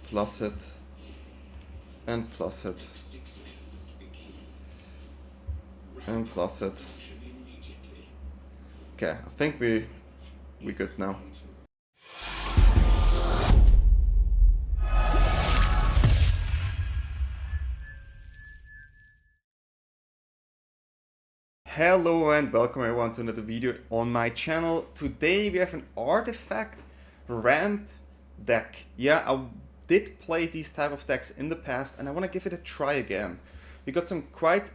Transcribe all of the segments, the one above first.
plus it, and plus it, and plus it. Okay, I think we're good now. Hello and welcome everyone to another video on my channel. Today we have an artifact ramp deck. Yeah, I did play these type of decks in the past and I want to give it a try again. We got some quite...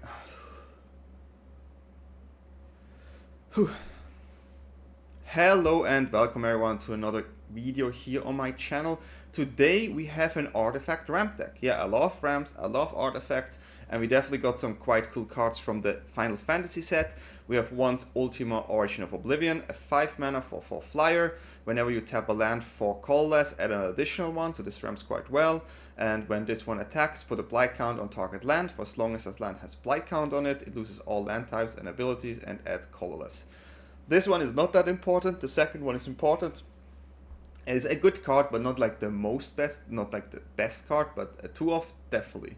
Hello and welcome everyone to another video here on my channel. Today we have an artifact ramp deck. Yeah, I love ramps, I love artifacts, and we definitely got some quite cool cards from the Final Fantasy set. We have once Ultima Origin of Oblivion, a 5 mana for 4 flyer. Whenever you tap a land for colorless, add an additional one, so this ramps quite well. And when this one attacks, put a blight count on target land. For as long as this land has blight count on it, it loses all land types and abilities and add colorless. This one is not that important, the second one is important. It's a good card, but not like the most best, not like the best card, but a 2 of definitely.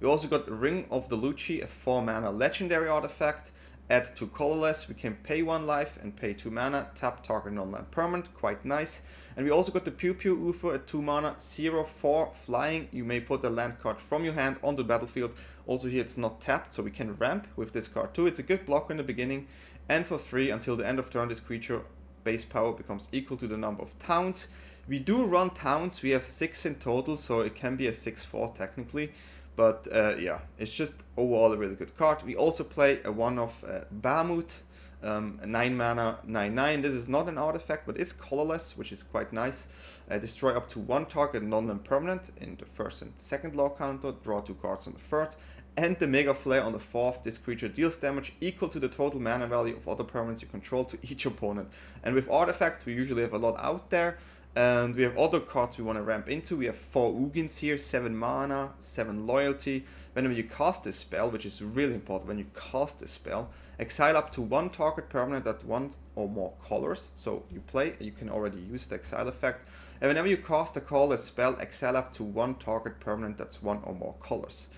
We also got Ring of the Lucci, a 4 mana legendary artifact. Add 2 colorless, we can pay 1 life and pay 2 mana, tap target non-land permanent, quite nice. And we also got the Pew Pew UFO, a 2 mana, 0/4 flying. You may put a land card from your hand on the battlefield. Also here it's not tapped, so we can ramp with this card too. It's a good blocker in the beginning. And for free, until the end of turn, this creature base power becomes equal to the number of towns. We do run towns, we have 6 in total, so it can be a 6/4 technically. But yeah, it's just overall a really good card. We also play a 1 of Bahamut, a 9 mana, 9/9. This is not an artifact, but it's colorless, which is quite nice. Destroy up to 1 target non-land permanent in the first and second law counter, draw 2 cards on the third. And the Mega Flare on the 4th, this creature deals damage equal to the total mana value of other permanents you control to each opponent. And with artifacts, we usually have a lot out there. And we have other cards we want to ramp into. We have 4 Ugins here, 7 mana, 7 loyalty. Whenever you cast this spell, which is really important, when you cast this spell, exile up to 1 target permanent that 1 or more colors. So you play, you can already use the exile effect. And whenever you cast a colorless spell, exile up to 1 target permanent that's 1 or more colors.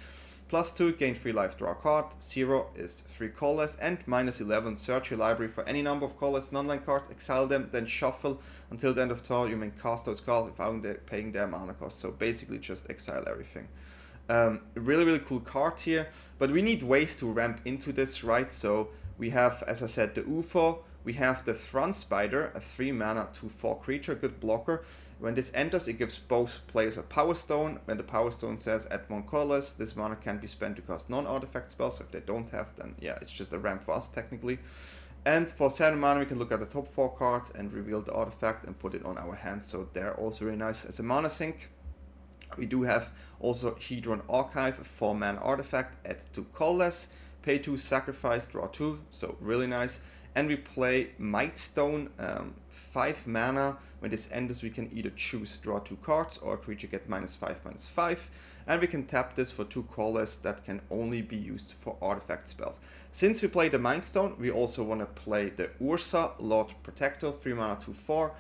+2, gain 3 life, draw a card. 0 is 3 colorless. And -11, search your library for any number of colorless non-land cards, exile them, then shuffle. Until the end of turn, you may cast those cards without paying their mana cost. So basically just exile everything. Really cool card here. But we need ways to ramp into this, right? So we have, as I said, the UFO. We have the Thrun Spider, a 3 mana 2/4 creature, good blocker. When this enters, it gives both players a Power Stone. When the Power Stone says add 1 colorless, this mana can be spent to cast non-artifact spells. So if they don't have, then yeah, it's just a ramp for us technically. And for 7 mana, we can look at the top 4 cards and reveal the artifact and put it on our hand. So they're also really nice as a mana sink. We do have also Hedron Archive, a 4 mana artifact, add 2 colorless, pay 2, sacrifice, draw 2. So really nice. And we play Mightstone, 5 mana. When this enters, we can either choose draw 2 cards or a creature get -5/-5. And we can tap this for 2 colorless that can only be used for artifact spells. Since we play the Mightstone, we also want to play the Urza, Lord Protector, 3 mana 2/4.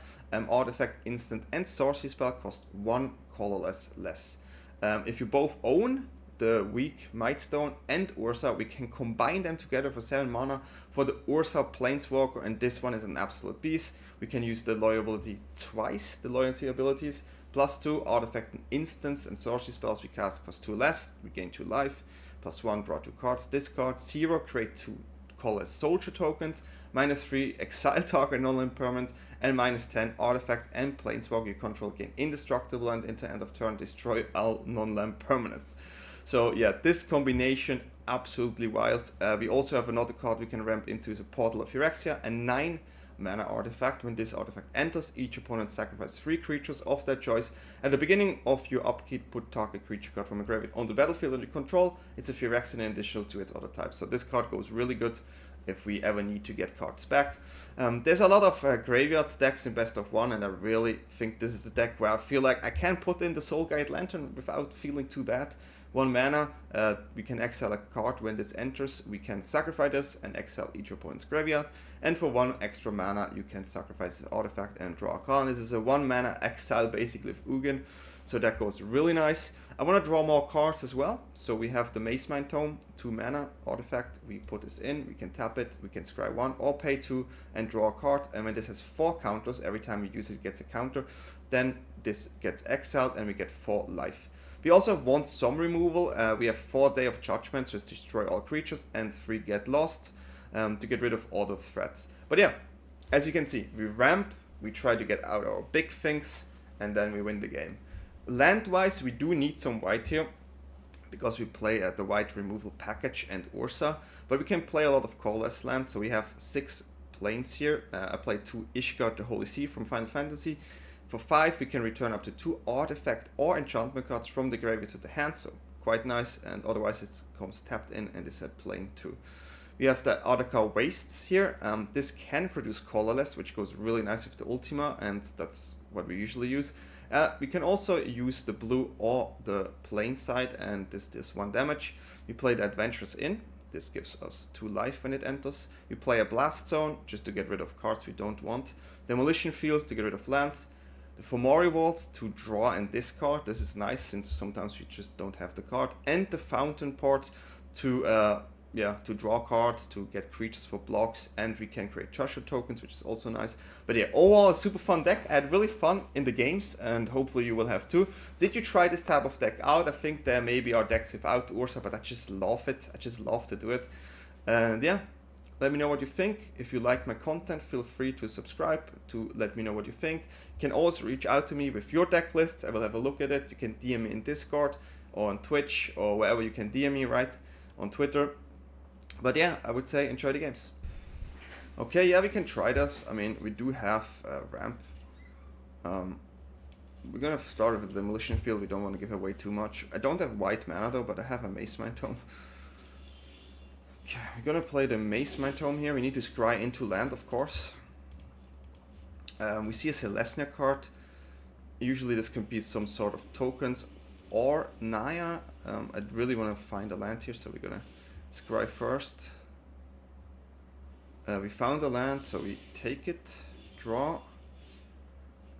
Artifact, instant, and sorcery spell cost 1 colorless less. If you both own the weak Mightstone and Urza, we can combine them together for 7 mana for the Urza Planeswalker, and this one is an absolute beast. We can use the loyalty twice, the loyalty abilities. +2, artifact and instants and sorcery spells we cast cost 2 less, we gain 2 life. +1, draw 2 cards, discard. 0, create 2 colorless soldier tokens. -3, exile target non-land permanent. And -10, artifacts and planeswalker you control gain indestructible and until end of turn destroy all non-land permanents. So yeah, this combination, absolutely wild. We also have another card we can ramp into, is a Portal of Phyrexia, a 9 mana artifact. When this artifact enters, each opponent sacrifices 3 creatures of their choice. At the beginning of your upkeep, put target creature card from a graveyard on the battlefield under control. It's a Phyrexian in addition to its other types. So this card goes really good if we ever need to get cards back. There's a lot of graveyard decks in best of 1, and I really think this is the deck where I feel like I can put in the Soul Guide Lantern without feeling too bad. 1 mana, we can exile a card when this enters. We can sacrifice this and exile each opponent's graveyard. And for 1 extra mana, you can sacrifice this artifact and draw a card. This is a 1 mana exile basically with Ugin, so that goes really nice. I want to draw more cards as well. So we have the Mightstone, 2 mana artifact. We put this in, we can tap it, we can scry 1 or pay 2 and draw a card. And when this has 4 counters, every time we use it, it gets a counter. Then this gets exiled and we get 4 life. We also want some removal. We have 4 Day of Judgment, just destroy all creatures, and 3 Get Lost to get rid of all the threats. But yeah, as you can see, we ramp, we try to get out our big things, and then we win the game. Land-wise, we do need some white here, because we play the white removal package and Urza, but we can play a lot of colorless lands, so we have 6 planes here. I played 2 Ishgard, the Holy Sea from Final Fantasy. For 5, we can return up to 2 artifact or enchantment cards from the graveyard to the hand, so quite nice, and otherwise it comes tapped in and is a plane 2. We have the Adaka Wastes here. This can produce colorless, which goes really nice with the Ultima, and that's what we usually use. We can also use the blue or the plain side, and this does 1 damage. We play the Adventurous Inn. This gives us 2 life when it enters. We play a Blast Zone, just to get rid of cards we don't want. Demolition Fields to get rid of lands. The Fomori Vaults to draw and discard. This is nice since sometimes we just don't have the card. And the Fountain Ports to draw cards, to get creatures for blocks, and we can create treasure tokens, which is also nice. But yeah, overall a super fun deck. I had really fun in the games, and hopefully you will have too. Did you try this type of deck out? I think there maybe are decks without Urza, but I just love it. I just love to do it. And yeah, let me know what you think. If you like my content, feel free to subscribe to let me know what you think. You can always reach out to me with your deck lists. I will have a look at it. You can DM me in Discord or on Twitch or wherever you can DM me, right? On Twitter. But yeah, I would say enjoy the games. Okay, yeah, we can try this. I mean, we do have a ramp. We're gonna start with the Demolition Field. We don't want to give away too much. I don't have white mana though, but I have a Mightstone. Okay, we're gonna play the Mightstone here. We need to scry into land, of course. We see a Celestia card. Usually this can be some sort of tokens or Naya. I really want to find a land here, so we're gonna scry first. We found a land, so we take it, draw,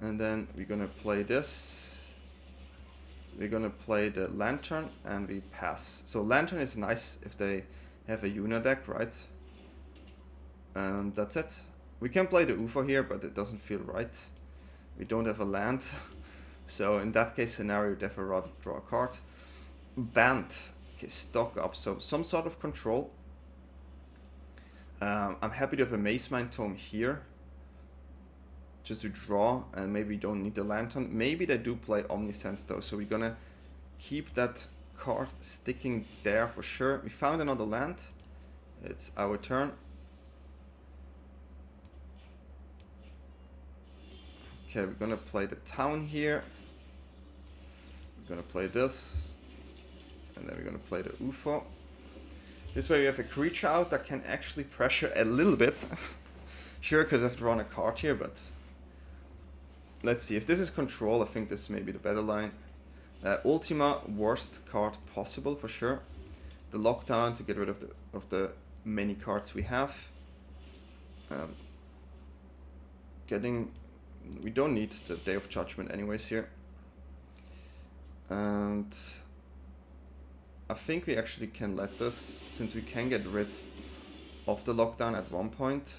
and then we're gonna play this. We're gonna play the Lantern, and we pass. So Lantern is nice if they have a Yuna deck, right? And that's it. We can play the UFO here, but it doesn't feel right. We don't have a land. So in that case scenario, we'd definitely rather draw a card. Banned. Okay, stock up. So some sort of control. I'm happy to have a Mightstone here. Just to draw, and maybe we don't need the Lantern. Maybe they do play Omniscience though, so we're gonna keep that card sticking there for sure. We found another land. It's our turn. Okay, we're gonna play the town here. We're gonna play this. And then we're gonna play the UFO. This way we have a creature out that can actually pressure a little bit. Sure, because I've drawn a card here, but let's see. If this is control, I think this may be the better line. Ultima, worst card possible for sure. The lockdown to get rid of the many cards we have. We don't need the Day of Judgment anyways here. And I think we actually can let this, since we can get rid of the lockdown at one point.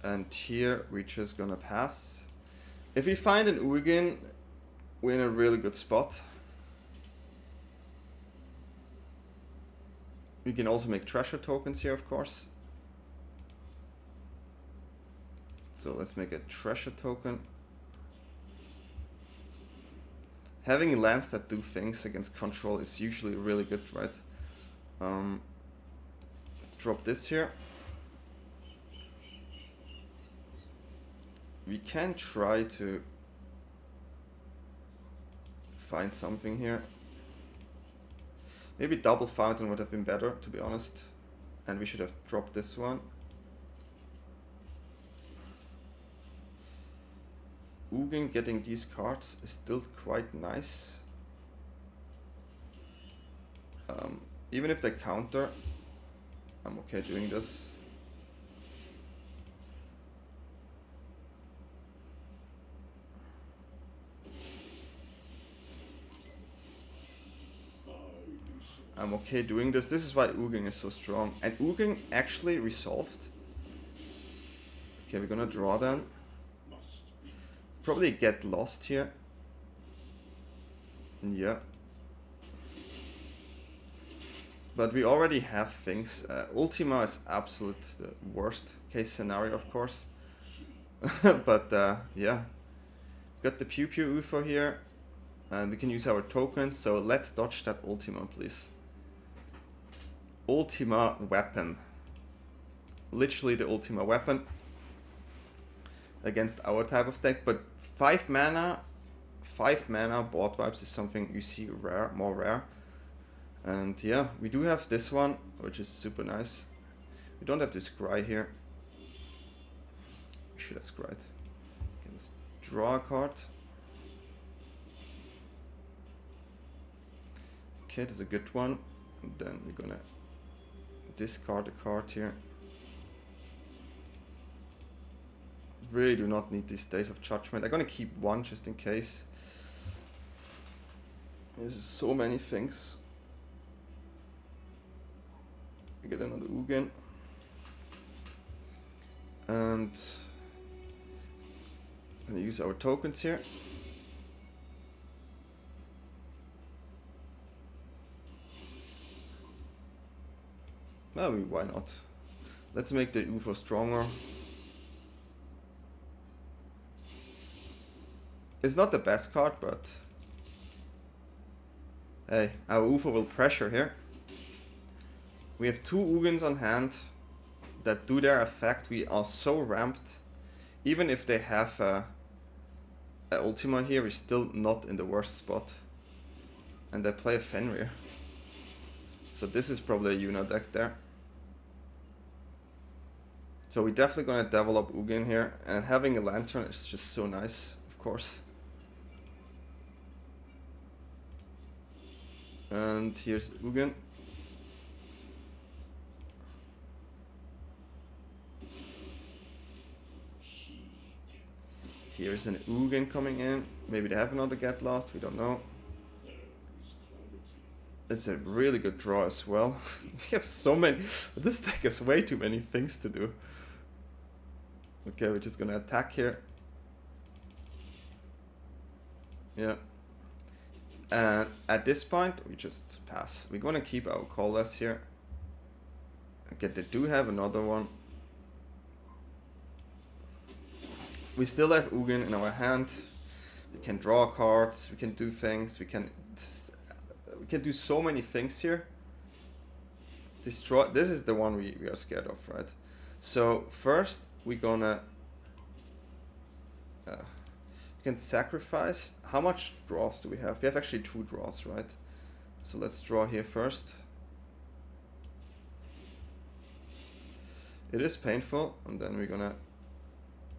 And here we're just gonna pass. If we find an Ugin, we're in a really good spot. We can also make treasure tokens here, of course. So let's make a treasure token. Having lands that do things against control is usually really good, right? Let's drop this here. We can try to find something here. Maybe double fountain would have been better, to be honest. And we should have dropped this one. Ugin getting these cards is still quite nice. Even if they counter, I'm okay doing this. I'm okay doing this. This is why Ugin is so strong. And Ugin actually resolved. Okay, we're gonna draw then. Probably get lost here. Yeah. But we already have things. Ultima is absolute the worst case scenario, of course. But yeah. Got the Pew Pew UFO here. And we can use our tokens. So let's dodge that Ultima, please. Ultima weapon. Literally the Ultima weapon. Against our type of deck. But 5 mana board wipes is something you see rare, more rare. And yeah, we do have this one, which is super nice. We don't have to scry here. We should have scried. Okay, let's draw a card. Okay, that's a good one. And then we're gonna discard a card here. Really do not need these Days of Judgment. I'm gonna keep one just in case. There's so many things. We get another Ugin. And I'm gonna use our tokens here. Well, why not? Let's make the UFO stronger. It's not the best card, but hey, our UFO will pressure here. We have 2 Ugins on hand that do their effect. We are so ramped. Even if they have a Ultima here, we're still not in the worst spot. And they play a Fenrir. So this is probably a Yuna deck there. So we're definitely gonna develop Ugin here. And having a Lantern is just so nice, of course. And here's Ugin. Here's an Ugin coming in. Maybe they have another Get Lost, we don't know. It's a really good draw as well. We have so many. This deck has way too many things to do. Okay, we're just gonna attack here. Yeah. And at this point, we just pass. We're gonna keep our colorless here. Okay, they do have another one. We still have Ugin in our hand. We can draw cards. We can do things. We can do so many things here. Destroy. This is the one we are scared of, right? So first we're gonna. We can sacrifice. How much draws do we have? We have actually 2 draws, right? So let's draw here first. It is painful, and then we're gonna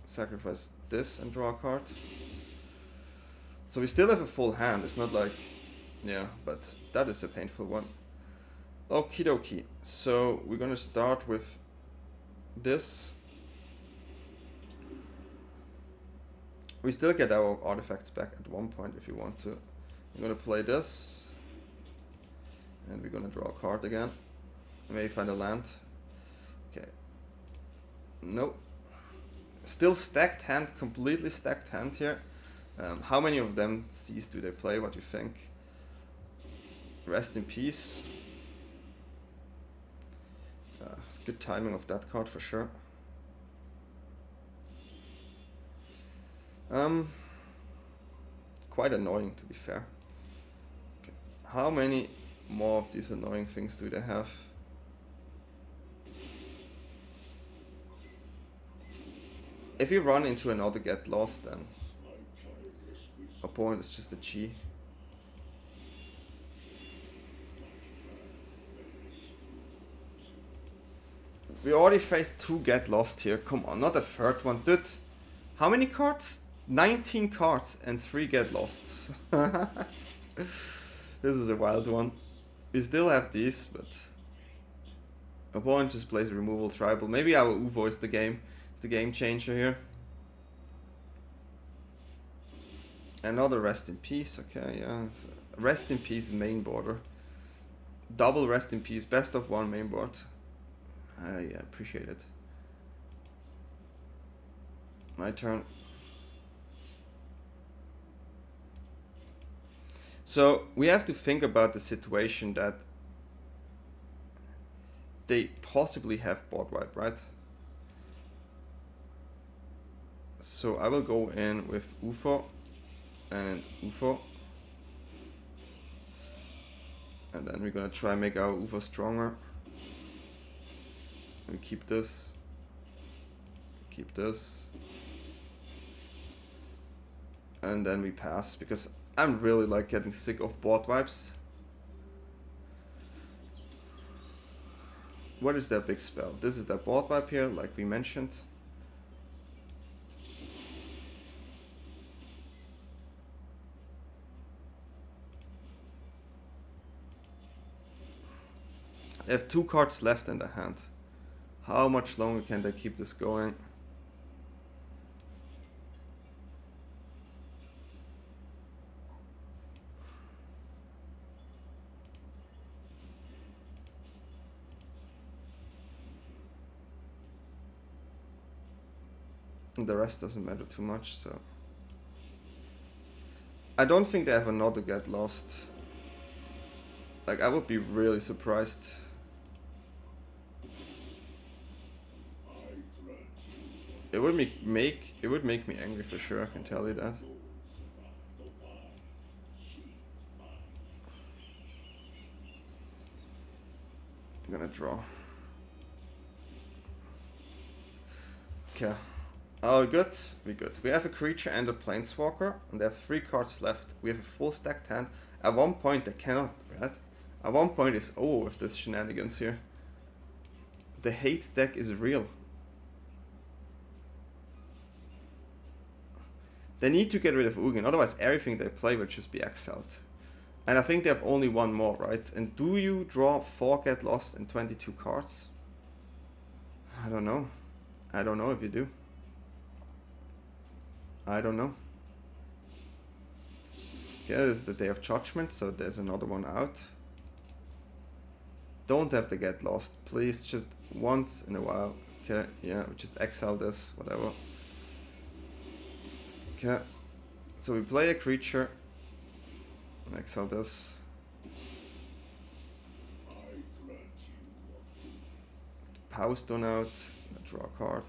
sacrifice this and draw a card. So we still have a full hand. It's not like, yeah, but that is a painful one. Okie dokie. So we're gonna start with this. We still get our artifacts back at one point if you want to. I'm gonna play this. And we're gonna draw a card again. Maybe find a land. Okay. Nope. Still stacked hand, completely stacked hand here. How many of them C's do they play? What do you think? Rest in peace. It's good timing of that card for sure. Quite annoying to be fair. Okay. How many more of these annoying things do they have? If you run into another Get Lost, then opponent is just a G. We already faced 2 Get Lost here. Come on, not a third one. Dude, how many cards? 19 cards and 3 get lost. This is a wild one. We still have these, but opponent just plays removal tribal. Maybe our UFO is the game changer here. Another rest in peace. Okay, yeah, rest in peace main border. Double rest in peace, best of 1 main board. Yeah, appreciate it. My turn. So we have to think about the situation that they possibly have board wipe, right? So I will go in with UFO and UFO. And then we're gonna try and make our UFO stronger. We keep this. Keep this. And then we pass, because I'm really like getting sick of board wipes. What is their big spell? This is their board wipe here, like we mentioned. They have 2 cards left in their hand. How much longer can they keep this going? The rest doesn't matter too much, so I don't think they have another get lost. Like, I would be really surprised. It would make me angry for sure, I can tell you that. I'm gonna draw. Okay. Oh, good. We're good. We have a creature and a planeswalker, and they have 3 cards left. We have a full stacked hand. At one point, they cannot, right? At one point, it's with this shenanigans here. The hate deck is real. They need to get rid of Ugin, otherwise everything they play will just be exiled. And I think they have only 1 more, right? And do you draw 4 get lost in 22 cards? I don't know. I don't know if you do. I don't know. Okay, this is the Day of Judgment, so there's another one out. Don't have to get lost, please, just once in a while. Okay, yeah, we just exile this, whatever. Okay, so we play a creature, exile this. Power Stone out, draw a card.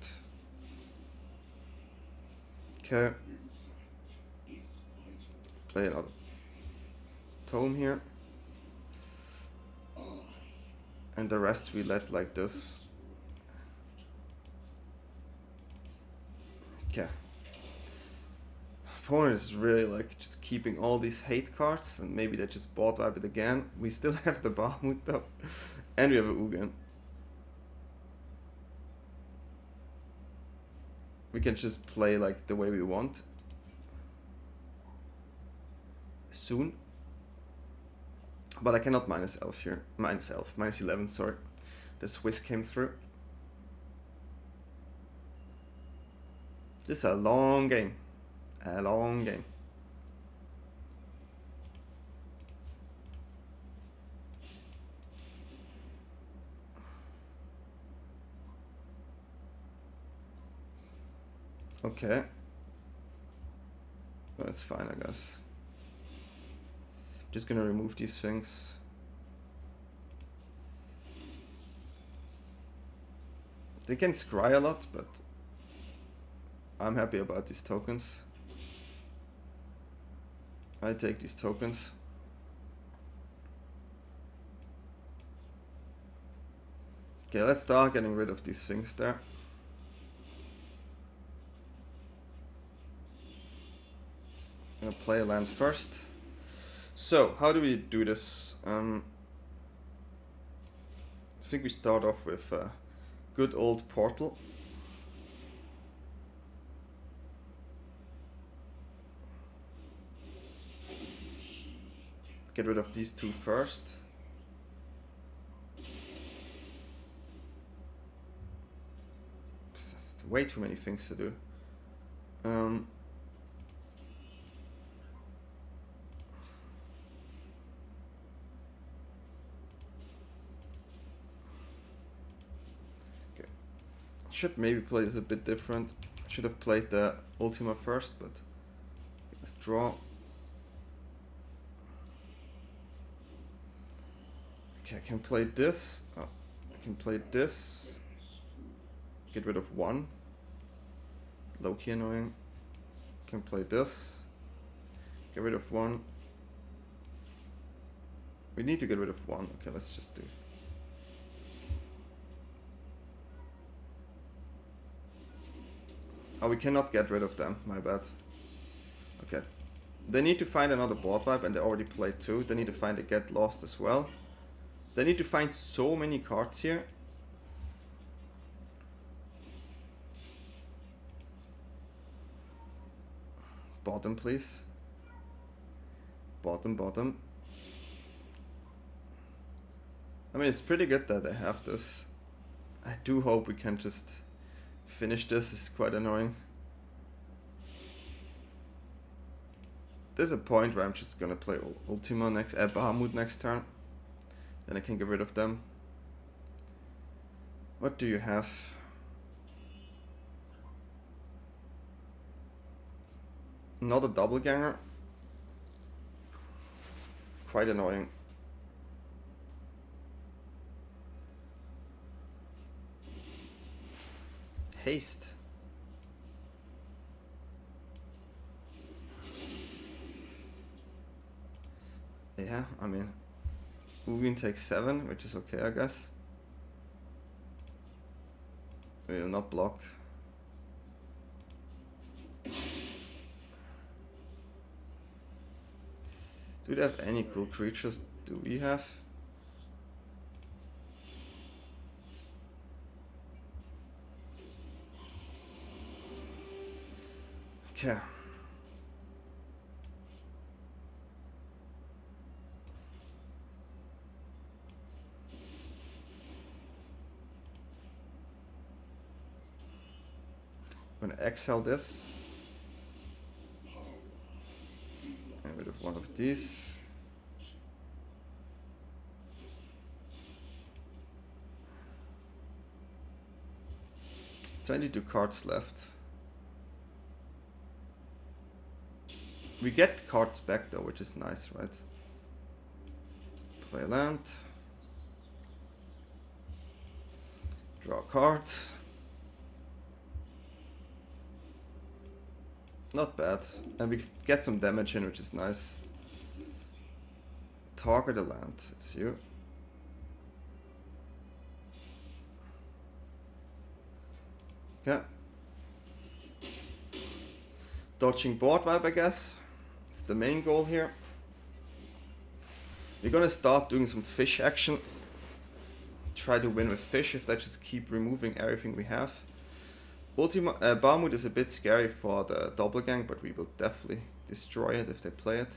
Okay, play another tome here, and the rest we let like this. Okay. Opponent is really like just keeping all these hate cards, and maybe they just board wipe it again. We still have the Bahamut though, and we have a Ugin. We can just play like the way we want. Soon. But I cannot minus elf here. Minus 11, sorry. The Swiss came through. This is a long game. A long game. Okay. That's fine, I guess. Just gonna remove these things. They can scry a lot, but I'm happy about these tokens. I take these tokens. Okay, let's start getting rid of these things there. I'm gonna play a land first. So, how do we do this? I think we start off with a good old portal. Get rid of these two first. That's way too many things to do. Okay. Should maybe play this a bit different. Should have played the Ultima first, but let's draw. Okay, I can play this. Oh, I can play this. Get rid of one. Low-key annoying. Can play this. Get rid of one. We need to get rid of one. Okay, let's just do. Oh, we cannot get rid of them. My bad. Okay. They need to find another board wipe, and they already played two. They need to find a get lost as well. They need to find so many cards here. Bottom, please. Bottom, bottom. I mean, it's pretty good that they have this. I do hope we can just finish this. It's quite annoying. There's a point where I'm just gonna play Ultima next, Bahamut next turn. Then I can get rid of them. What do you have? Not a doppelganger. It's quite annoying. Haste. Yeah, I mean, Ugin takes 7, which is okay, I guess. We'll not block. Do they have any cool creatures? Do we have? Okay. I'm gonna exile this. Get rid of one of these. $22 cards left. We get cards back though, which is nice, right? Play land. Draw a card. Not bad. And we get some damage in, which is nice. Target a land. It's you. Okay. Dodging board wipe, I guess. It's the main goal here. We're gonna start doing some fish action. Try to win with fish if they just keep removing everything we have. Ultima Bahamut is a bit scary for the doppelgang, but we will definitely destroy it if they play it.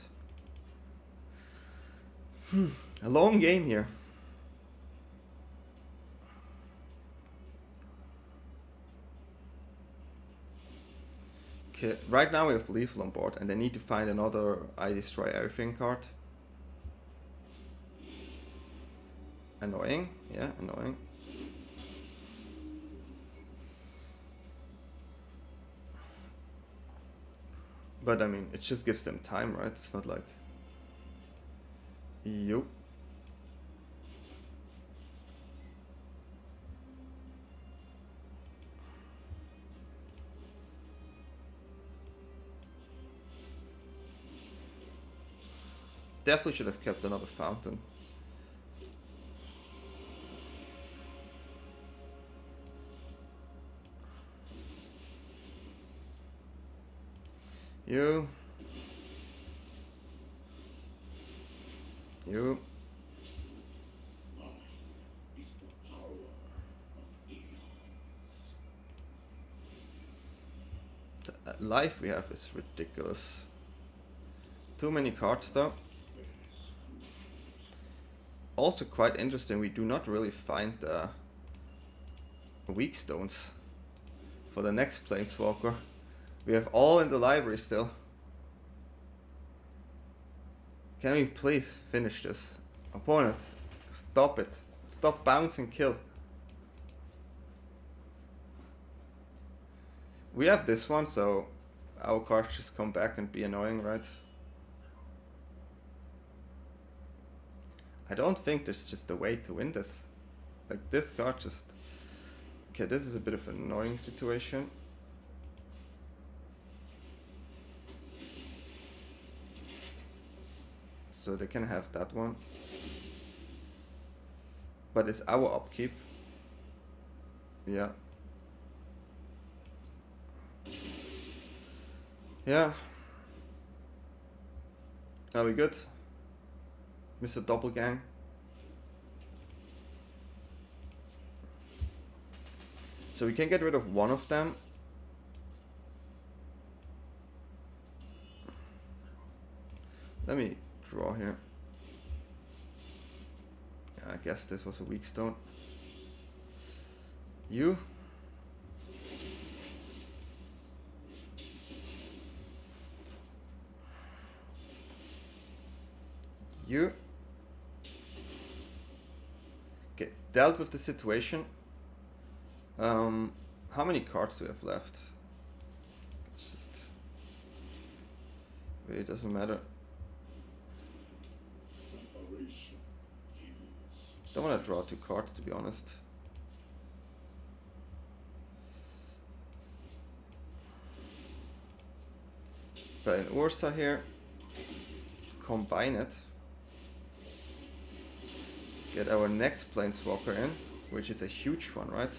A long game here. Okay, right now we have Lethal on board, and they need to find another I Destroy Everything card. Annoying, yeah, annoying. But I mean, it just gives them time, right? It's not like... Yo. Definitely should have kept another fountain. You. The life we have is ridiculous. Too many cards though. Also quite interesting, we do not really find weak stones for the next Planeswalker. We have all in the library still. Can we please finish this? Opponent, stop it. Stop bounce and kill. We have this one, so our cards just come back and be annoying, right? I don't think there's just a way to win this. Like, this card just... Okay, this is a bit of an annoying situation. So they can have that one. But it's our upkeep. Yeah. Yeah. Are we good? Mr. Doppelgang. So we can get rid of one of them. Let me draw here. I guess this was a weak stone. You. You. Okay, dealt with the situation. How many cards do we have left? It's just... Really doesn't matter. Don't want to draw 2 cards, to be honest. Play an Urza here. Combine it. Get our next Planeswalker in, which is a huge one, right?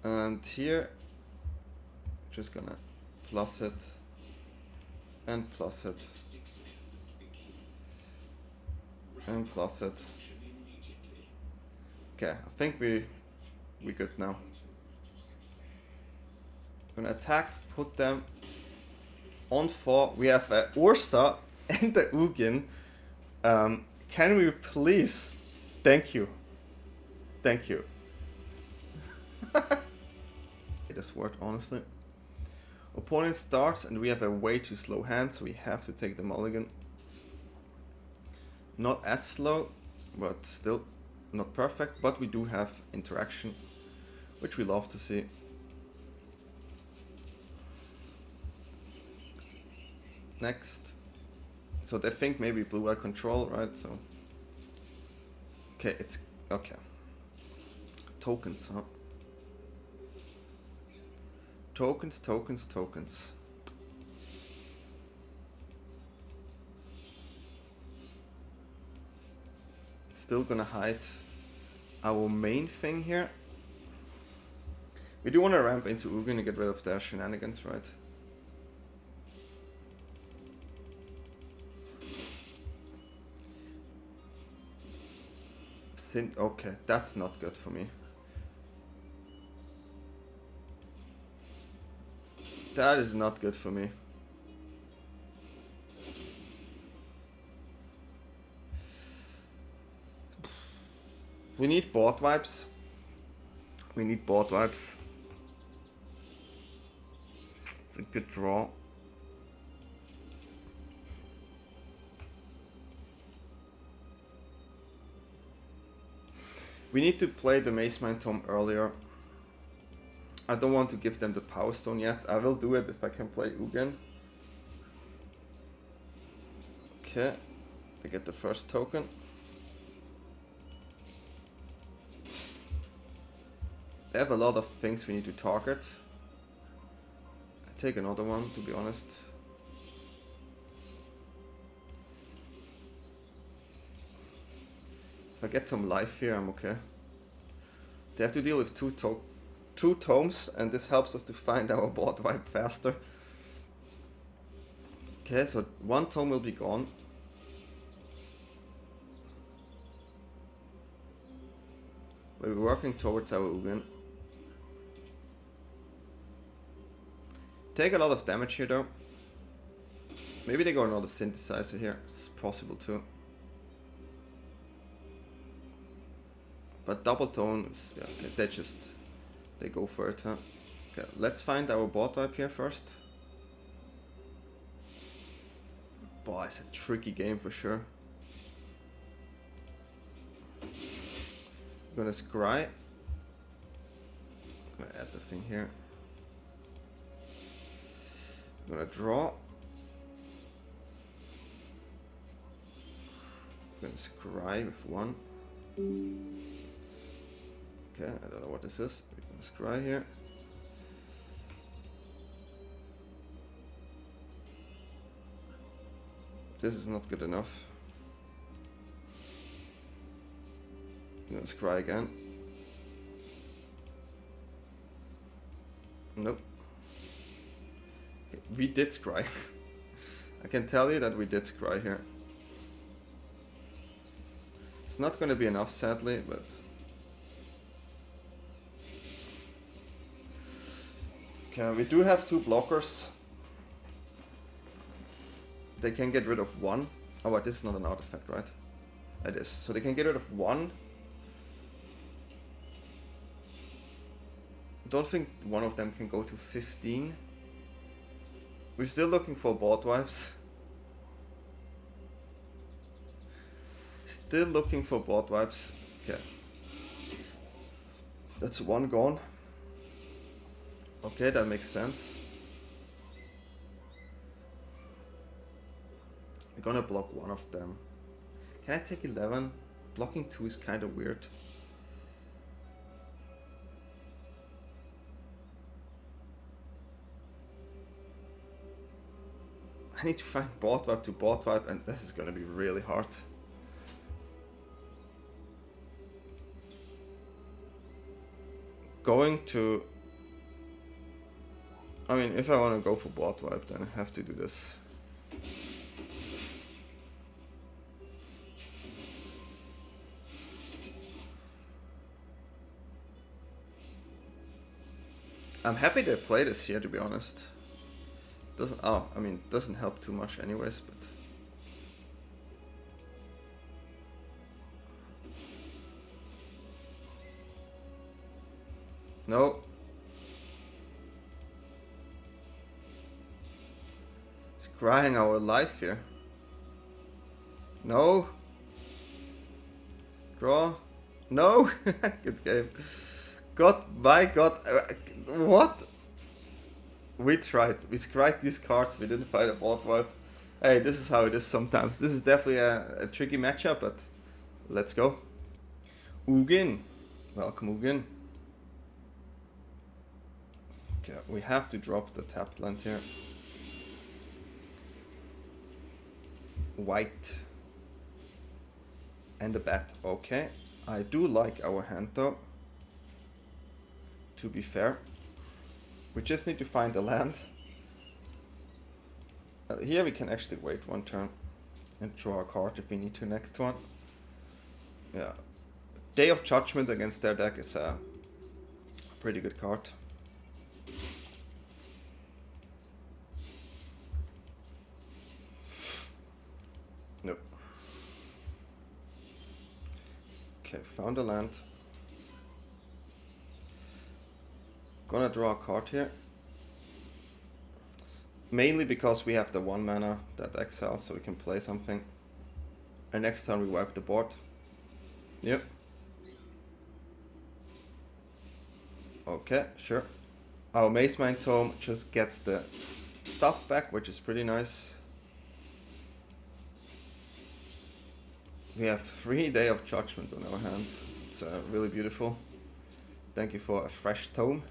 And here, just gonna plus it and plus it and plus it. Okay, I think we good now. Gonna attack, put them on 4. We have Urza and the Ugin. Can we please? Thank you. Thank you. This word, honestly. Opponent starts and we have a way too slow hand, so we have to take the mulligan. Not as slow, but still not perfect, but we do have interaction, which we love to see. Next. So they think maybe blue-eye control, right? So okay, it's okay. Tokens, huh? Tokens, tokens, tokens. Still gonna hide our main thing here. We do want to ramp into Ugin to get rid of their shenanigans, right? Okay, that's not good for me. That is not good for me. We need board vibes. We need board vibes. It's a good draw. We need to play the Mace Mind Tome earlier. I don't want to give them the Power Stone yet. I will do it if I can play Ugin. Okay, they get the first token. They have a lot of things we need to target. I take another one, to be honest. If I get some life here, I'm okay. They have to deal with two tomes, and this helps us to find our board vibe faster. Okay, so one tome will be gone. We're working towards our Ugin. Take a lot of damage here though. Maybe they go another synthesizer here, it's possible too. But double tone is, yeah, okay, they go for it, huh? Okay, let's find our board wipe here first. Boy, it's a tricky game for sure. I'm gonna scry. I'm gonna add the thing here. I'm gonna draw. I'm gonna scry with 1. Okay, I don't know what this is. We're gonna scry here. This is not good enough. I'm gonna scry again. Nope. Okay, we did scry. I can tell you that we did scry here. It's not gonna be enough, sadly, but okay, we do have 2 blockers. They can get rid of 1. Oh, but this is not an artifact, right? It is. So they can get rid of 1. Don't think one of them can go to 15. We're still looking for board wipes. Still looking for board wipes. Okay. That's 1 gone. Okay, that makes sense. We're gonna block 1 of them. Can I take 11? Blocking 2 is kind of weird. I need to find board wipe to board wipe, and this is gonna be really hard. Going to... I mean, if I want to go for board wipe, then I have to do this. I'm happy they play this here, to be honest. Doesn't help too much anyways, but... No. It's crying our life here. No. Draw. No. Good game. God, my God. What? We tried. We scried these cards. We didn't find a board wipe. Hey, this is how it is sometimes. This is definitely a tricky matchup, but let's go. Ugin. Welcome, Ugin. Okay, we have to drop the tapped land here. White. And a bat. Okay. I do like our hand though. To be fair. We just need to find a land. Here we can actually wait 1 turn and draw a card if we need to next one. Yeah. Day of Judgment against their deck is a pretty good card. Nope. Okay, found a land. Gonna draw a card here. Mainly because we have the 1 mana that exiles, so we can play something. And next turn we wipe the board. Yep. Okay, sure. Our Mightstone Tome just gets the stuff back, which is pretty nice. We have 3 Day of Judgments on our hand. It's really beautiful. Thank you for a fresh tome.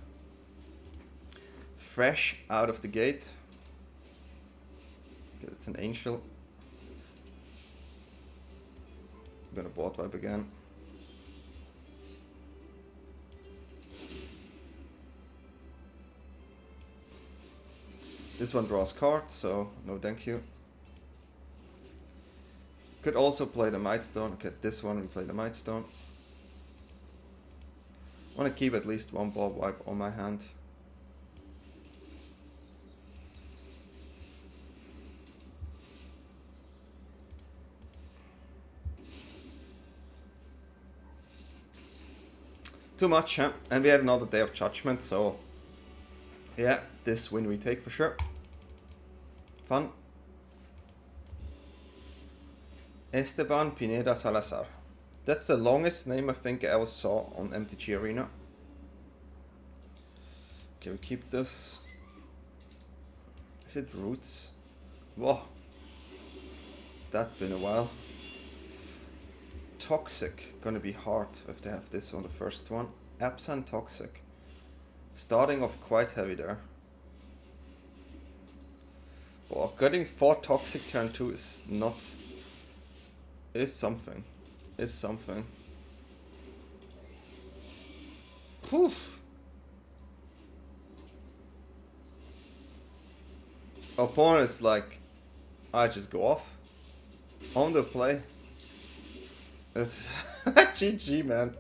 Fresh out of the gate. Okay, it's an angel. I'm gonna board wipe again. This one draws cards, so no thank you. Could also play the Mightstone. Okay, this one we play the Mightstone. Want to keep at least 1 board wipe on my hand. Too much, huh? And we had another Day of Judgment, so yeah, this win we take for sure. Fun. Esteban Pineda Salazar. That's the longest name I think I ever saw on MTG Arena. Okay, we keep this. Is it Roots? Whoa. That's been a while. Toxic. Gonna be hard if they have this on the first one. Absent Toxic. Starting off quite heavy there. Well, getting 4 Toxic turn 2 is not... is something. Is something. Poof! Opponent is like... I just go off. On the play. It's... GG, man.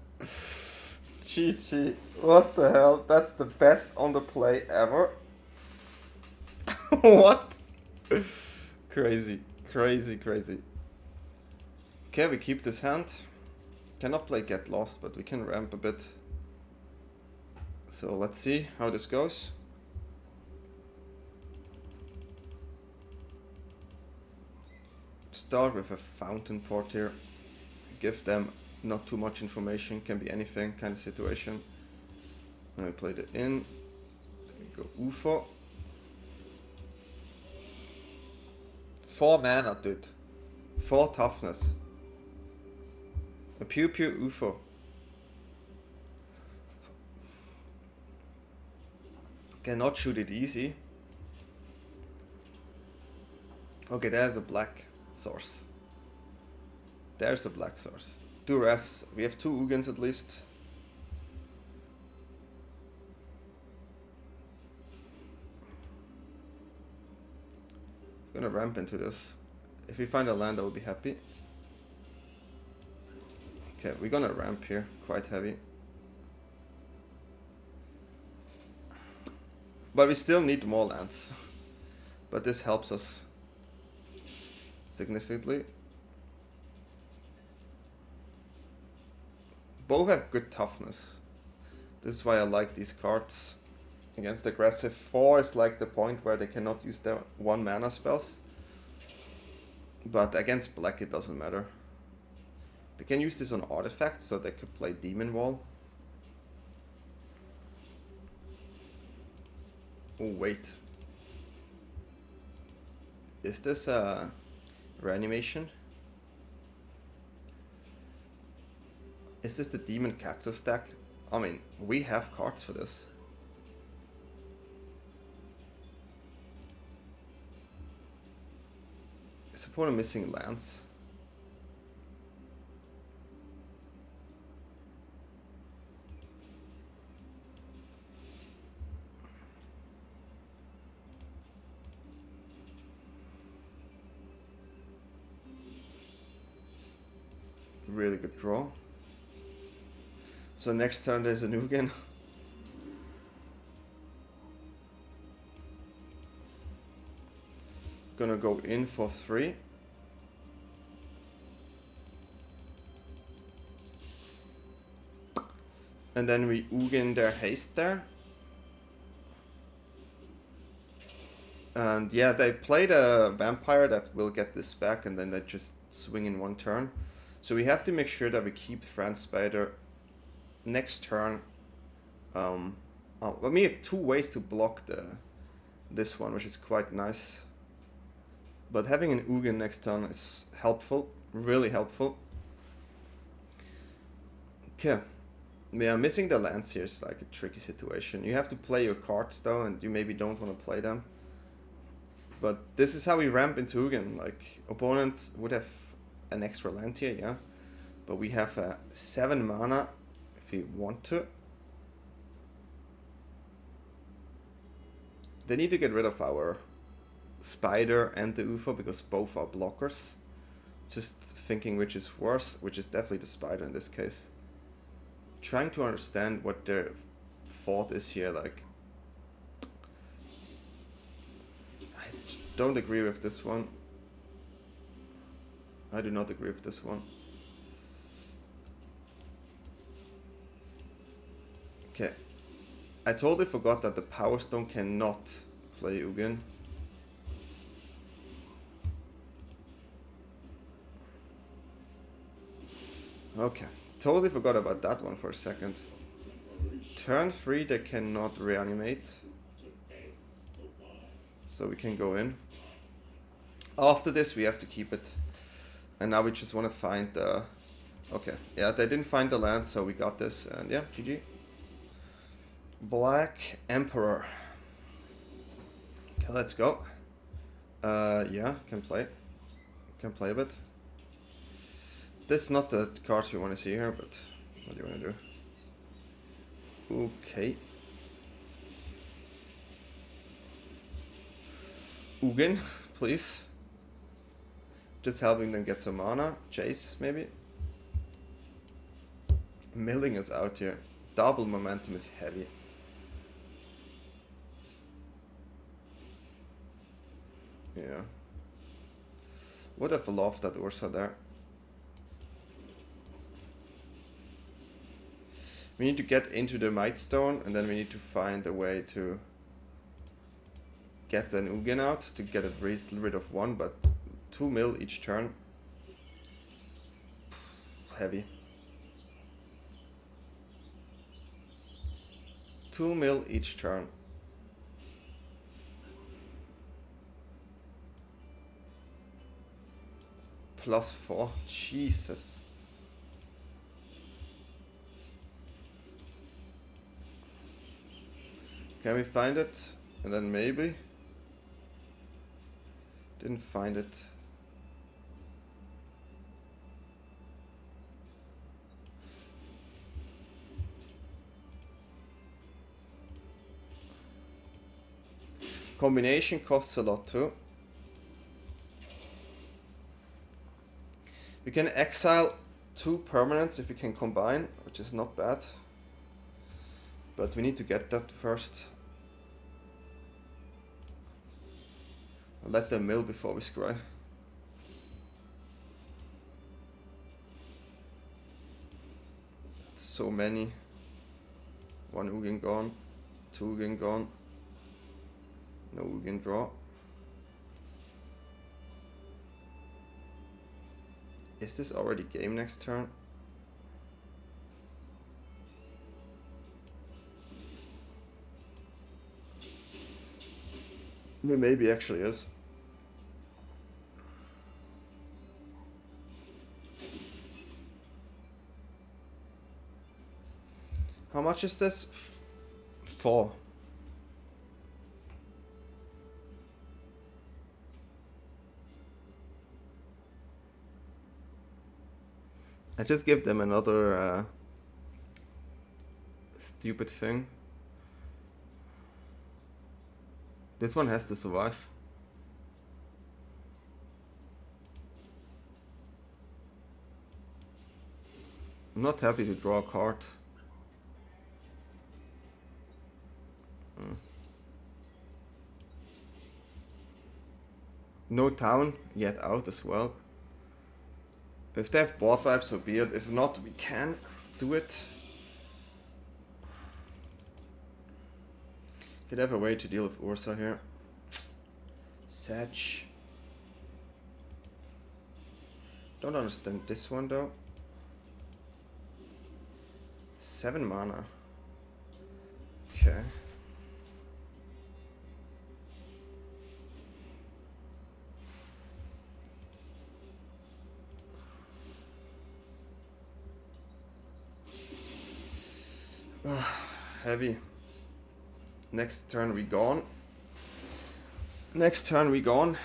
GG. What the hell? That's the best on the play ever. What? Crazy. Crazy, crazy. Okay, we keep this hand. Cannot play Get Lost, but we can ramp a bit. So let's see how this goes. Start with a Fountain Port here. Give them not too much information, can be anything kind of situation. Then we play the in. Then we go UFO. 4 mana, dude. 4 toughness. A Pew Pew UFO. Cannot shoot it easy. Okay, there's a black source. There's a black source. Duress. We have 2 Ugins at least. I'm gonna ramp into this. If we find a land, I will be happy. Okay, we're gonna ramp here, quite heavy. But we still need more lands. But this helps us significantly. Both have good toughness. This is why I like these cards. Against aggressive 4 is like the point where they cannot use their 1 mana spells. But against black it doesn't matter. They can use this on artifacts, so they could play Demon Wall. Oh wait. Is this a reanimation? Is this the Demon Cactus deck? I mean, we have cards for this. Is opponent missing lands? Really good draw. So next turn there's an Ugin. Gonna go in for 3. And then we Ugin their haste there. And yeah, they played a vampire that will get this back, and then they just swing in 1 turn. So we have to make sure that we keep Franz Spider next turn. We have 2 ways to block this one, which is quite nice. But having an Ugin next turn is helpful, really helpful. Okay, yeah, missing the lands here is like a tricky situation. You have to play your cards though, and you maybe don't want to play them. But this is how we ramp into Ugin. Like, opponents would have an extra land here, yeah. But we have 7 mana if we want to. They need to get rid of our Spider and the UFO because both are blockers. Just thinking which is worse, which is definitely the Spider in this case. Trying to understand what their thought is here, like. I don't agree with this one. I do not agree with this one. Okay. I totally forgot that the Power Stone cannot play Ugin. Okay. Totally forgot about that one for a second. Turn 3 they cannot reanimate. So we can go in. After this we have to keep it. And now we just want to find the... Okay, yeah, they didn't find the land, so we got this, and yeah, GG. Black Emperor. Okay, let's go. Yeah, can play. Can play a bit. This is not the cards we want to see here, but what do you want to do? Okay. Ugin, please. Just helping them get some mana. Chase, maybe. Milling is out here. Double momentum is heavy. Yeah. Would have loved that Urza there. We need to get into the Mightstone, and then we need to find a way to get an Ugin out to get it rid of one, but 2 mil each turn. Heavy. 2 mil each turn. +4. Jesus. Can we find it? And then maybe? Didn't find it. Combination costs a lot too. We can exile 2 permanents if we can combine, which is not bad. But we need to get that first. I'll let them mill before we scry. That's so many. 1 Ugin gone. 2 Ugin gone. No Ugin draw. Is this already game next turn? Maybe actually is. How much is this? 4. I just give them another stupid thing. This one has to survive. I'm not happy to draw a card. No town yet out as well. If they have board vibes, so be it. If not, we can do it. Could have a way to deal with Urza here. Satch. Don't understand this one though. 7 mana. Okay. Heavy. Next turn we gone. Next turn we gone.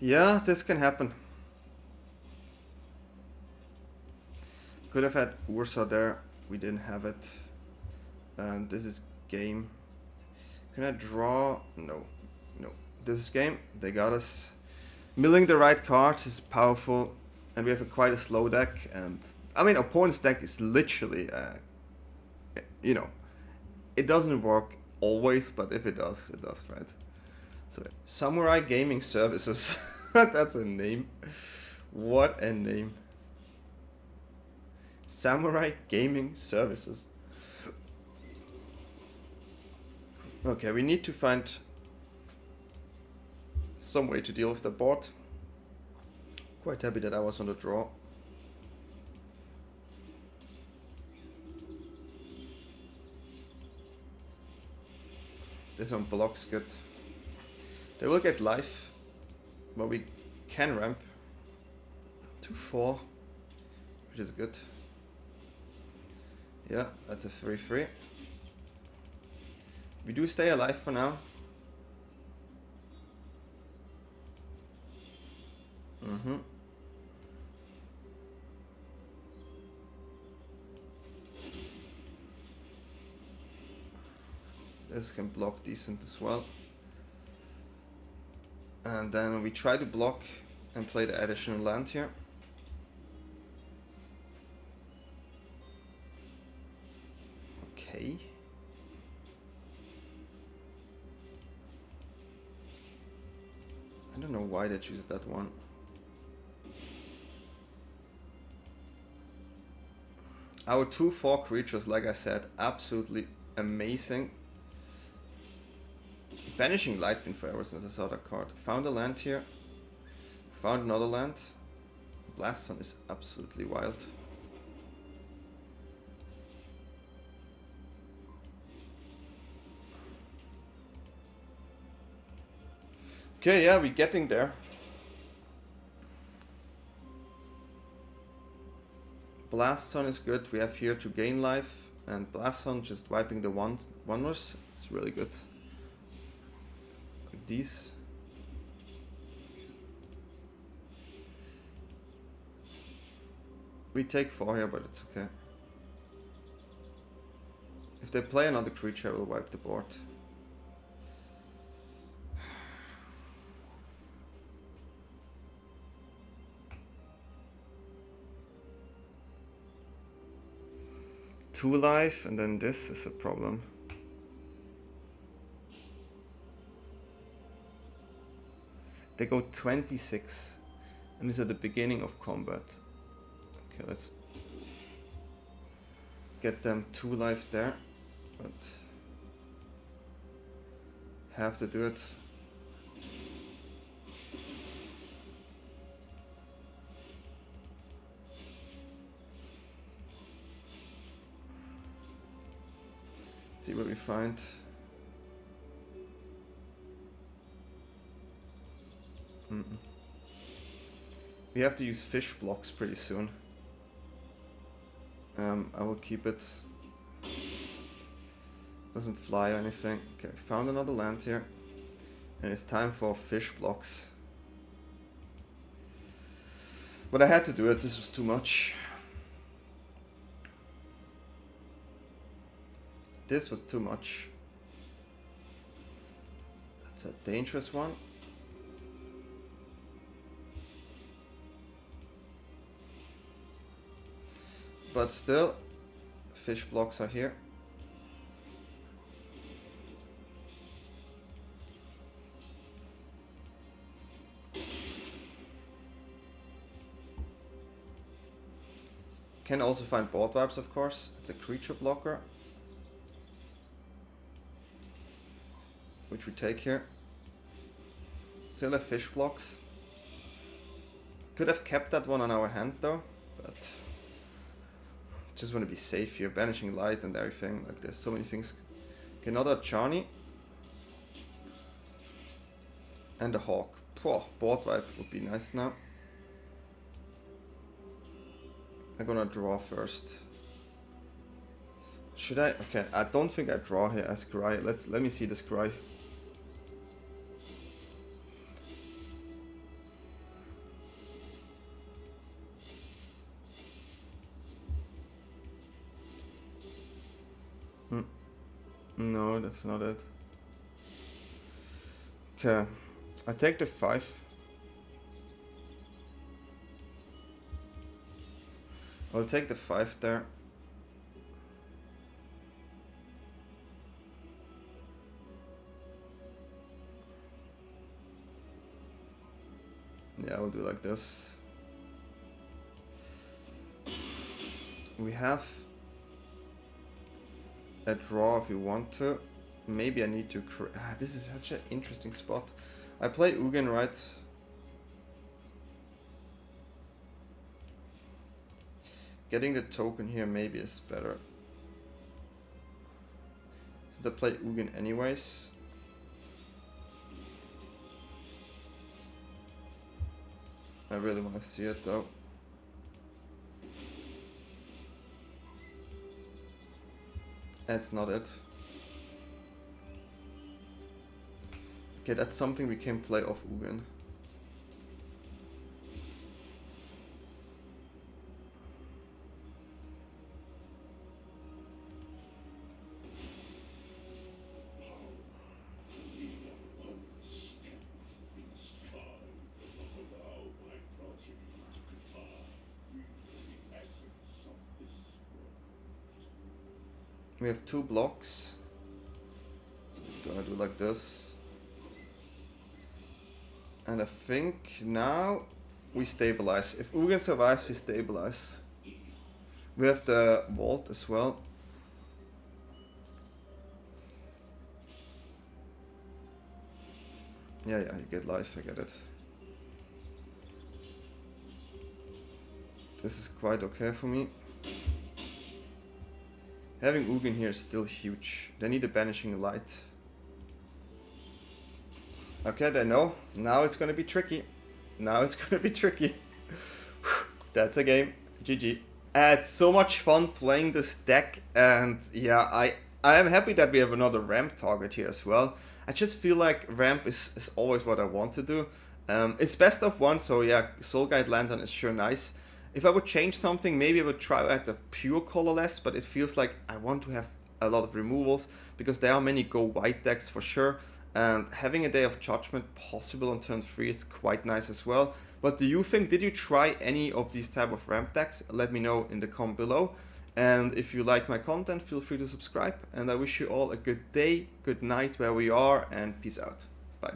Yeah, this can happen. Could have had Urza there. We didn't have it. And this is game. Can I draw? No. No. This is game. They got us. Milling the right cards is powerful. And we have quite a slow deck. And I mean, opponent's deck is literally, you know, it doesn't work always, but if it does, right? So, Samurai Gaming Services. That's a name. What a name. Samurai Gaming Services. Okay, we need to find some way to deal with the board. Quite happy that I was on the draw. This one blocks good. They will get life, but we can ramp to 4, which is good. Yeah, that's a 3-3. We do stay alive for now. This can block decent as well. And then we try to block and play the additional land here. Okay. I don't know why they choose that one. Our 2/4 creatures, like I said, absolutely amazing. Banishing Lightning forever since I saw that card. Found a land here. Found another land. Blaston is absolutely wild. Okay, yeah, we're getting there. Blaston is good. We have here to gain life, and Blaston just wiping the one-wonders. It's really good. Like these. We take 4 here, but it's okay. If they play another creature, I will wipe the board. Two life, and then this is a problem. They go 26, and this is at the beginning of combat. Okay, let's get them 2 life there, but have to do it. See what we find. We have to use fish blocks pretty soon. I will keep it. Doesn't fly or anything. Okay, found another land here. And it's time for fish blocks. But I had to do it, this was too much. This was too much. That's a dangerous one. But still, fish blocks are here. Can also find board wipes, of course. It's a creature blocker, which we take here. Still have fish blocks. Could have kept that one on our hand though, but just want to be safe here. Banishing light and everything. Like there's so many things. Okay, another Charney. And a hawk. Poor board wipe would be nice now. I'm gonna draw first. Should I? Okay, I don't think I draw here as Scry. Let me see the Scry. No, that's not it. Okay, I take the 5. I'll take the 5 there. Yeah, I'll do like this. We have a draw if we want to. Maybe I need to this is such an interesting spot. I play Ugin, right? Getting the token here maybe is better. Since I play Ugin anyways. I really want to see it though. That's not it. Okay, that's something we can play off Ugin. We have 2 blocks. So we're gonna do like this. And I think now we stabilize. If Ugin survives, we stabilize. We have the vault as well. Yeah, you get life, I get it. This is quite okay for me. Having Ugin here is still huge. They need a Banishing Light. Okay, they know. Now it's gonna be tricky. Now it's gonna be tricky. That's a game. GG. I had so much fun playing this deck, and yeah, I am happy that we have another ramp target here as well. I just feel like ramp is always what I want to do. It's best of 1, so yeah, Soul Guide Lantern is sure nice. If I would change something, maybe I would try out the pure colorless, but it feels like I want to have a lot of removals, because there are many go white decks for sure, and having a Day of Judgment possible on turn 3 is quite nice as well. What do you think? Did you try any of these type of ramp decks? Let me know in the comment below. And if you like my content, feel free to subscribe, and I wish you all a good day, good night where we are, and peace out. Bye.